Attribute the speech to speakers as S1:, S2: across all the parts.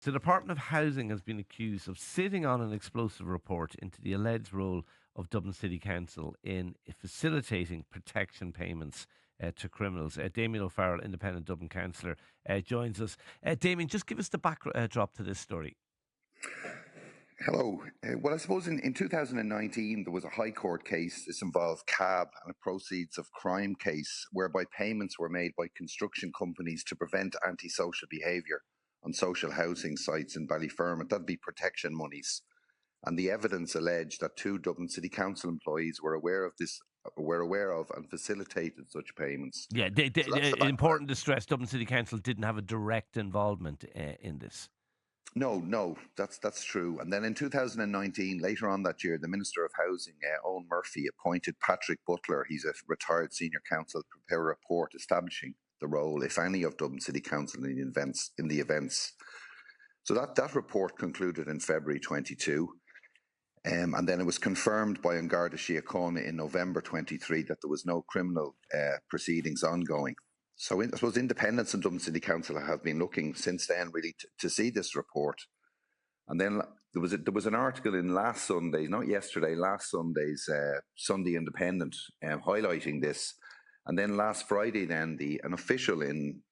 S1: So the Department of Housing has been accused of sitting on an explosive report into the alleged role of Dublin City Council in facilitating protection payments to criminals. Damian O'Farrell, Independent Dublin Councillor, joins us. Damian, just give us the backdrop to this story.
S2: Hello. Well, I suppose in 2019, there was a High Court case. This involved CAB and a proceeds of crime case whereby payments were made by construction companies to prevent antisocial behaviour on social housing sites in Ballyfermot. That'd be protection monies. And the evidence alleged that two Dublin City Council employees were aware of and facilitated such payments.
S1: Yeah, important to stress, Dublin City Council didn't have a direct involvement in this.
S2: No, that's true. And then in 2019, later on that year, the Minister of Housing, Eoghan Murphy, appointed Patrick Butler, he's a retired senior counsel, to prepare a report establishing the role, if any, of Dublin City Council in the events. So that report concluded in February 22. And then it was confirmed by An Garda Síochána in November 23 that there was no criminal proceedings ongoing. So I suppose independents and Dublin City Council have been looking since then really to see this report. And then there was an article in last Sunday's, not yesterday, last Sunday's Sunday Independent highlighting this. And then last Friday then an official in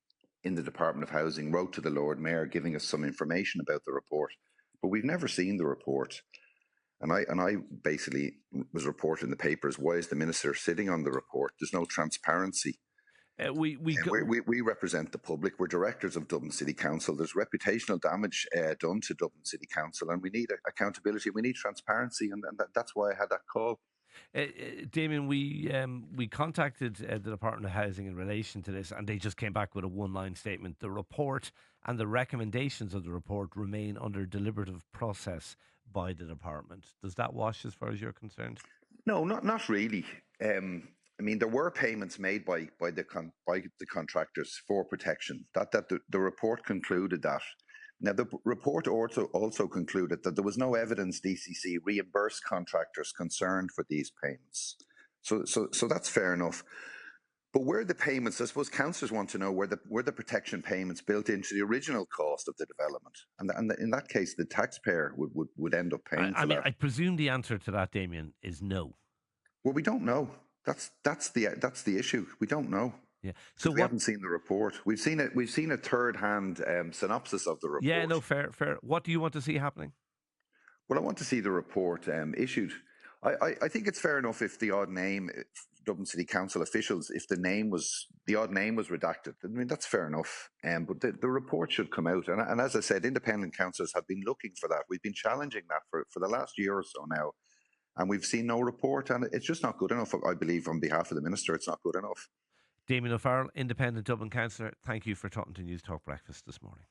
S2: the Department of Housing wrote to the Lord Mayor giving us some information about the report. But we've never seen the report. And I basically was reporting in the papers, why is the Minister sitting on the report? There's no transparency. We represent the public. We're directors of Dublin City Council. There's reputational damage done to Dublin City Council, and we need accountability. We need transparency, and that's why I had that call.
S1: Damian, we contacted the Department of Housing in relation to this, and they just came back with a one-line statement. The report and the recommendations of the report remain under deliberative process by the department. Does that wash as far as you're concerned?
S2: No, not really. I mean, there were payments made by the contractors for protection. That the report concluded that. Now, the report also concluded that there was no evidence DCC reimbursed contractors concerned for these payments. So that's fair enough. But where the payments, I suppose councillors want to know where the protection payments built into the original cost of the development, and in that case, the taxpayer would end up paying for that.
S1: I presume the answer to that, Damian, is no.
S2: Well, we don't know. That's the issue. We don't know.
S1: Yeah. So
S2: we haven't seen the report. We've seen it. We've seen a third-hand synopsis of the report.
S1: Yeah. No. Fair. What do you want to see happening?
S2: Well, I want to see the report issued. I think it's fair enough if the odd name, Dublin City Council officials, if the odd name was redacted. I mean, that's fair enough. But the report should come out. And as I said, independent councillors have been looking for that. We've been challenging that for the last year or so now. And we've seen no report, and it's just not good enough. I believe, on behalf of the Minister, it's not good enough.
S1: Damian O'Farrell, Independent Dublin Councillor, thank you for talking to Newstalk Breakfast this morning.